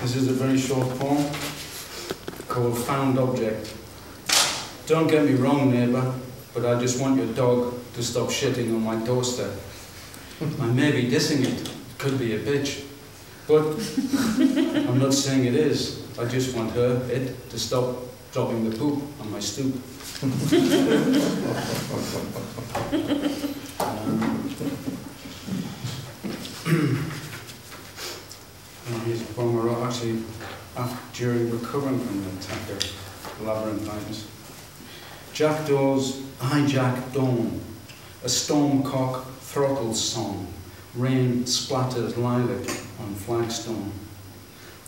This is a very short poem called Found Object. Don't get me wrong, neighbour, but I just want your dog to stop shitting on my doorstep. I may be dissing it, could be a bitch, but I'm not saying it is. I just want it to stop dropping the poop on my stoop. Here's a poem I wrote actually during recovering from the attack of labyrinthitis. Jackdaws hijack dawn, a stormcock throttles song, rain splatters lilac on flagstone.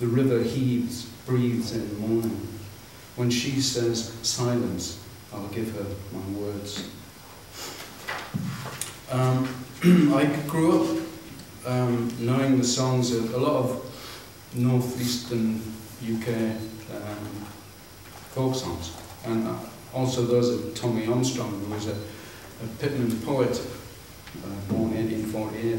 The river heaves, breathes in moaning. When she says silence, I'll give her my words. I grew up knowing the songs of a lot of northeastern UK folk songs, and also those of Tommy Armstrong, who was a Pitman poet, born 1848,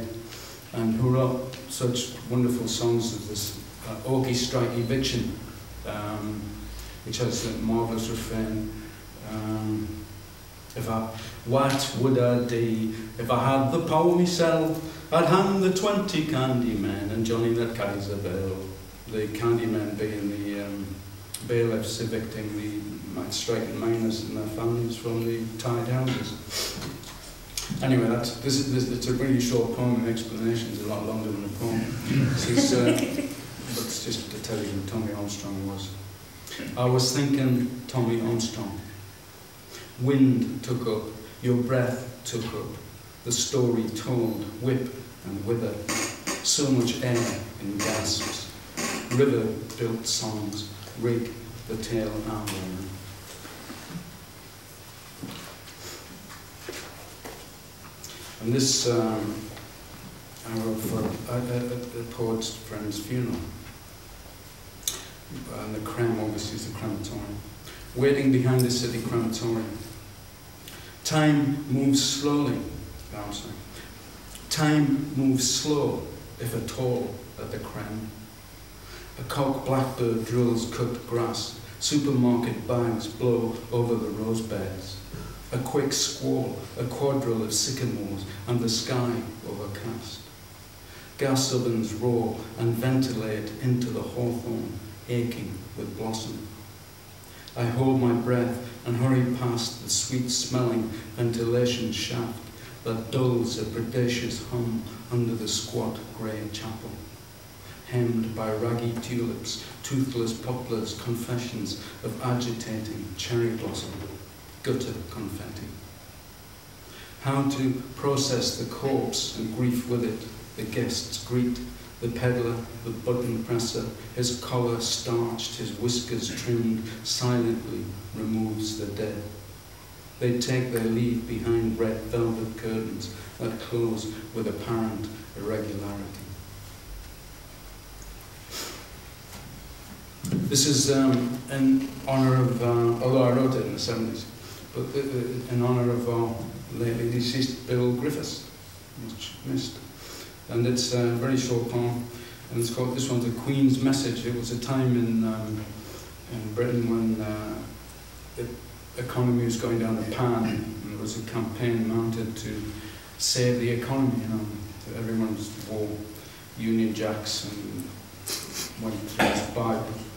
and who wrote such wonderful songs as this Okie Strike Eviction, which has a marvellous refrain. What would I do if I had the power myself? I'd hand the 20 candy men and Johnny that carries a bell. The candy men being the bailiffs evicting the striking miners and their families from the tied houses. Anyway, it's a really short poem, and the explanation is a lot longer than the poem. But it's just to tell you who Tommy Armstrong was. I was thinking Tommy Armstrong. Wind took up, your breath took up, the story told, whip and wither, so much air in gasps. River built songs, rig the tail arm. And this I wrote for a poet's friend's funeral. And the creme obviously is the crematorium. Waiting behind the city crematorium. Time moves slowly. I'm sorry. Time moves slow, if at all, at the creme. A cock blackbird drills cut grass. Supermarket bags blow over the rose beds. A quick squall, a quadrille of sycamores, and the sky overcast. Gas ovens roar and ventilate into the hawthorn, aching with blossom. I hold my breath and hurry past the sweet-smelling ventilation shaft that dulls a predacious hum under the squat grey chapel, hemmed by raggy tulips, toothless poplars, confessions of agitating cherry blossom, gutter confetti. How to process the corpse and grief with it, the guests greet, the peddler, the button presser, his collar starched, his whiskers trimmed, silently removes the dead. They take their leave behind red velvet curtains that close with apparent irregularity. This is in honour of, although I wrote it in the 70s, but in honour of our lately deceased Bill Griffiths, much missed. And it's a very short poem, and it's called, this one's a Queen's Message. It was a time in Britain when the economy was going down the pan, and there was a campaign mounted to save the economy. You know, everyone wore Union Jacks and went through this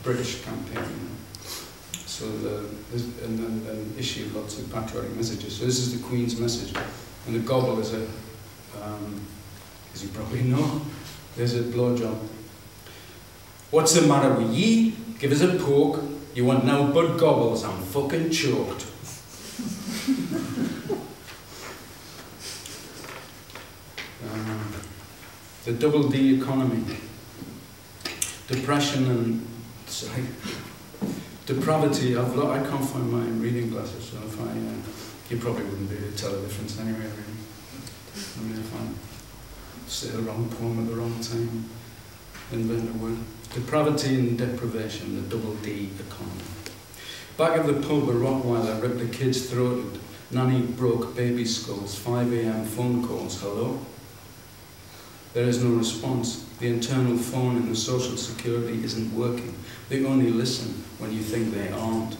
British campaign. You know. So and issued lots of patriotic messages. So this is the Queen's Message, and the gobble is a as you probably know, there's a blowjob. What's the matter with ye? Give us a poke. You want no bud gobbles, I'm fucking choked. The double D economy. Depression and, sorry, depravity. I can't find my reading glasses, so if you probably wouldn't be able to tell the difference anyway, really. I mean, if I say the wrong poem at the wrong time, invent a word. Depravity and deprivation, the double D economy. Back at the pub, a Rottweiler ripped a kid's throat. Nanny broke baby skulls, 5 AM phone calls, hello? There is no response. The internal phone in the social security isn't working. They only listen when you think they aren't.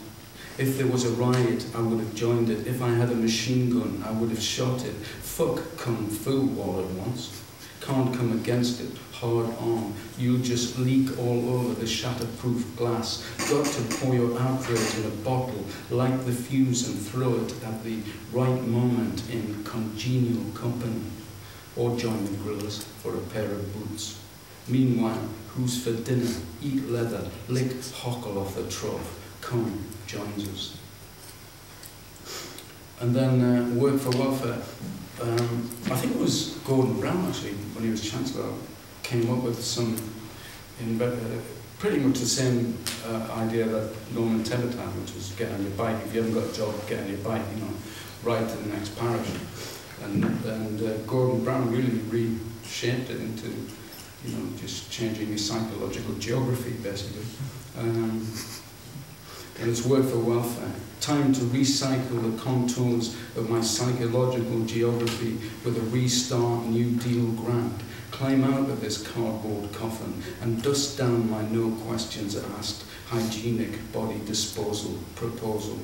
If there was a riot, I would have joined it. If I had a machine gun, I would have shot it. Fuck Kung Fu all at once. Can't come against it, hard on. You'll just leak all over the shatterproof glass. Got to pour your outrage in a bottle, light the fuse and throw it at the right moment in congenial company. Or join the grillers for a pair of boots. Meanwhile, who's for dinner? Eat leather, lick hockle off the trough. Come, joins us. And then work for welfare. I think it was Gordon Brown, actually, when he was Chancellor, came up with some, pretty much the same idea that Norman Tebbit had, which was get on your bike. If you haven't got a job, get on your bike, ride to the next parish. And Gordon Brown really reshaped it into, just changing your psychological geography, basically. And it's work for welfare. Time to recycle the contours of my psychological geography with a restart New Deal grant. Climb out of this cardboard coffin and dust down my no questions asked hygienic body disposal proposal.